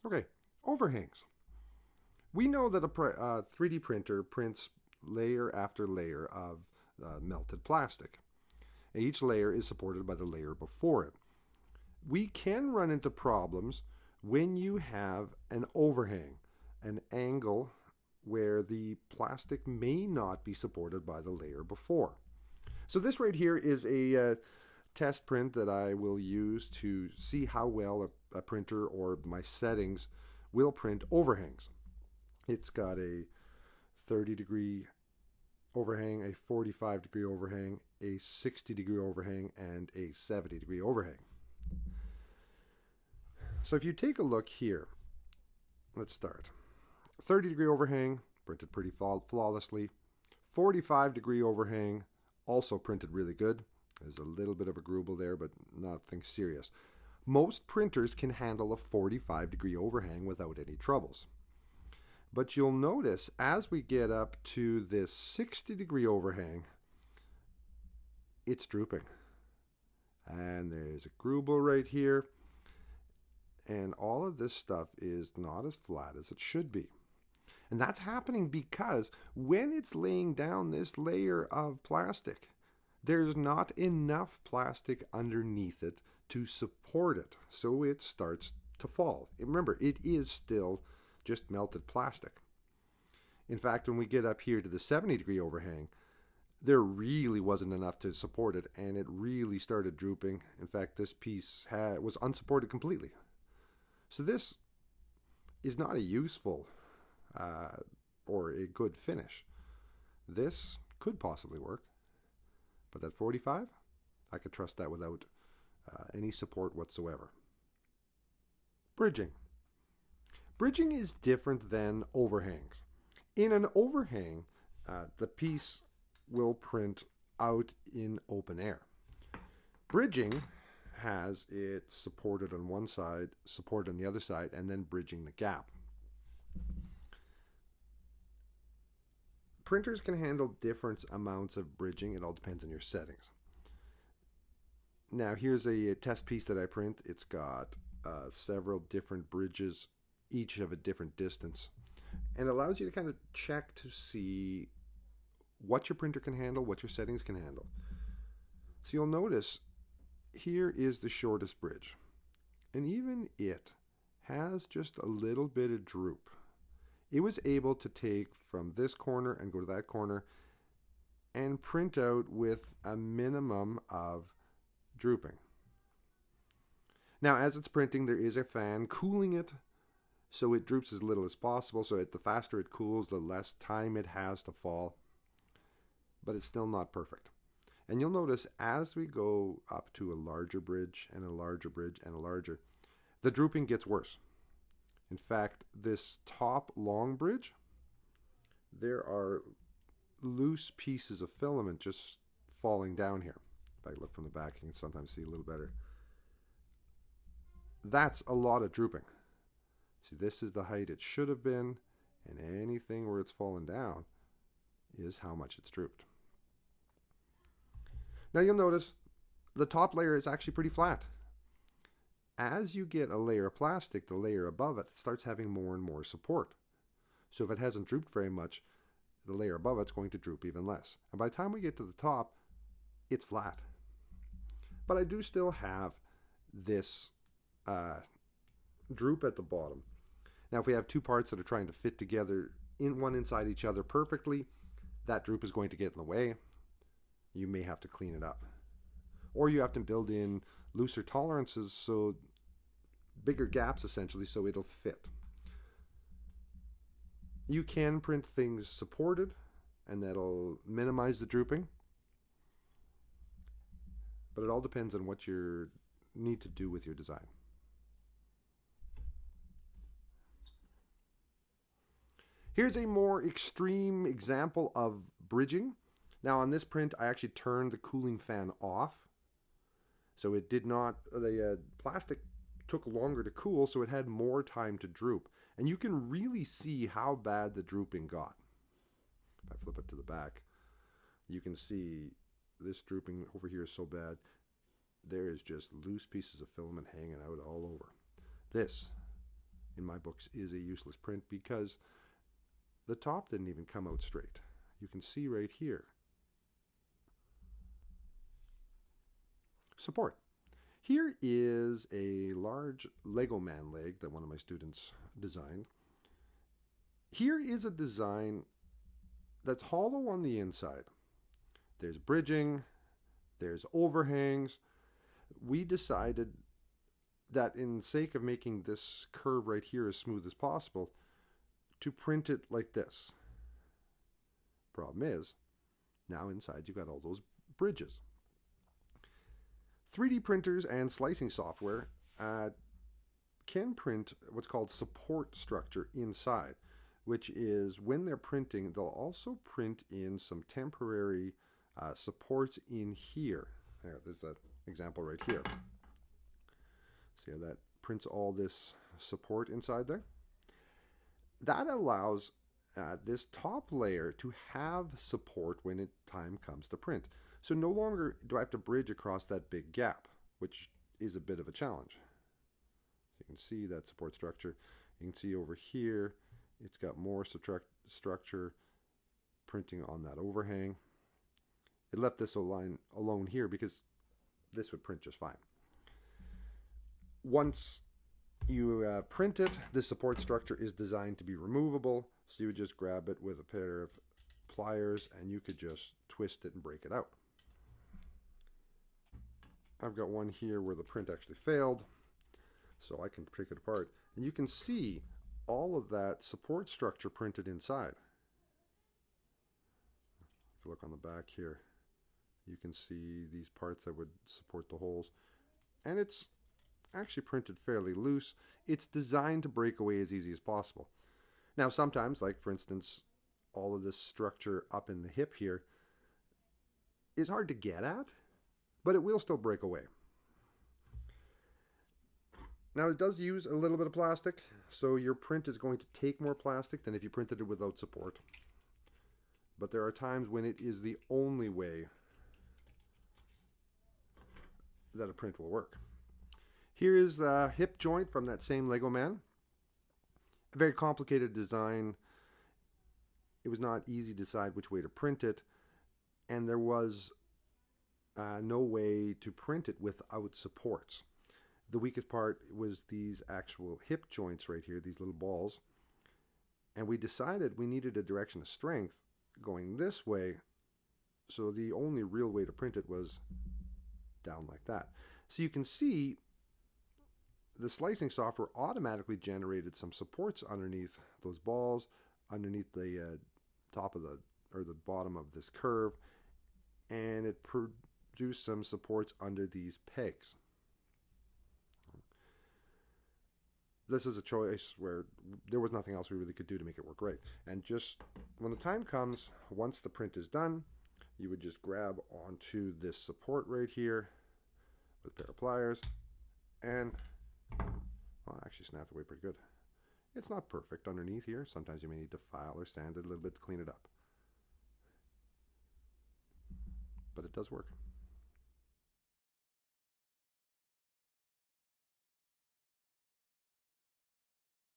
Okay, overhangs. We know that a 3D printer prints layer after layer of melted plastic. Each layer is supported by the layer before it. We can run into problems when you have an overhang, an angle where the plastic may not be supported by the layer before. So this right here is a test print that I will use to see how well a printer or my settings will print overhangs. It's got a 30-degree overhang, a 45-degree overhang, a 60-degree overhang, and a 70-degree overhang. So if you take a look here, let's start. 30-degree overhang, printed pretty flawlessly. 45-degree overhang, also printed really good. There's a little bit of a grooble there, but nothing serious. Most printers can handle a 45-degree overhang without any troubles. But you'll notice as we get up to this 60-degree overhang, it's drooping. And there's a grooble right here. And all of this stuff is not as flat as it should be. And that's happening because when it's laying down this layer of plastic, there's not enough plastic underneath it to support it. So it starts to fall. Remember, it is still just melted plastic. In fact, when we get up here to the 70-degree overhang, there really wasn't enough to support it, and it really started drooping. In fact, this piece was unsupported completely. So this is not a useful or a good finish. This could possibly work, but that 45, I could trust that without any support whatsoever. Bridging. Bridging is different than overhangs. In an overhang, the piece will print out in open air. Bridging has it supported on one side, supported on the other side, and then bridging the gap. Printers can handle different amounts of bridging. It all depends on your settings. Now here's a test piece that I print. It's got several different bridges, each of a different distance, and allows you to kind of check to see what your printer can handle, what your settings can handle. So you'll notice here is the shortest bridge, and even it has just a little bit of droop. It was able to take from this corner and go to that corner and print out with a minimum of drooping. Now as it's printing, there is a fan cooling it, so it droops as little as possible. So the faster it cools, the less time it has to fall, but it's still not perfect. And you'll notice as we go up to a larger bridge and a larger bridge and a larger, the drooping gets worse. In fact, this top long bridge, there are loose pieces of filament just falling down here. If I look from the back, you can sometimes see a little better. That's a lot of drooping. See, this is the height it should have been, and anything where it's fallen down is how much it's drooped. Now you'll notice the top layer is actually pretty flat. As you get a layer of plastic, the layer above it starts having more and more support. So if it hasn't drooped very much, the layer above it's going to droop even less. And by the time we get to the top, it's flat. But I do still have this droop at the bottom. Now if we have two parts that are trying to fit together one inside each other perfectly, that droop is going to get in the way. You may have to clean it up. Or you have to build in looser tolerances, so bigger gaps essentially, so it'll fit. You can print things supported, and that'll minimize the drooping. But it all depends on what you need to do with your design. Here's a more extreme example of bridging. Now on this print, I actually turned the cooling fan off. So it did not, the plastic took longer to cool, so it had more time to droop. And you can really see how bad the drooping got. If I flip it to the back, you can see this drooping over here is so bad. There is just loose pieces of filament hanging out all over. This in my books, is a useless print because the top didn't even come out straight. You can see right here. Support. Here is a large Lego man leg that one of my students designed. Here is a design that's hollow on the inside. There's bridging, there's overhangs. We decided that in sake of making this curve right here as smooth as possible, to print it like this. Problem is, now inside you've got all those bridges. 3D printers and slicing software can print what's called support structure inside, which is when they're printing, they'll also print in some temporary supports in here. There's that example right here. See how that prints all this support inside there? That allows this top layer to have support when time comes to print. So no longer do I have to bridge across that big gap, which is a bit of a challenge. You can see that support structure. You can see over here, it's got more structure printing on that overhang. It left this line alone here because this would print just fine. Once you print it, this support structure is designed to be removable. So you would just grab it with a pair of pliers and you could just twist it and break it out. I've got one here where the print actually failed, so I can take it apart. And you can see all of that support structure printed inside. If you look on the back here, you can see these parts that would support the holes. And it's actually printed fairly loose. It's designed to break away as easy as possible. Now sometimes, like for instance, all of this structure up in the hip here is hard to get at, but it will still break away. Now it does use a little bit of plastic, so your print is going to take more plastic than if you printed it without support. But there are times when it is the only way that a print will work. Here is the hip joint from that same Lego man. A very complicated design. It was not easy to decide which way to print it, and there was no way to print it without supports. The weakest part was these actual hip joints right here, these little balls. And we decided we needed a direction of strength going this way, so the only real way to print it was down like that. So you can see the slicing software automatically generated some supports underneath those balls, underneath the top of the bottom of this curve, and it produced some supports under these pegs. This is a choice where there was nothing else we really could do to make it work right. And just when the time comes, once the print is done, you would just grab onto this support right here with a pair of pliers, and well, actually snapped away pretty good. It's not perfect underneath here. Sometimes you may need to file or sand it a little bit to clean it up. But it does work.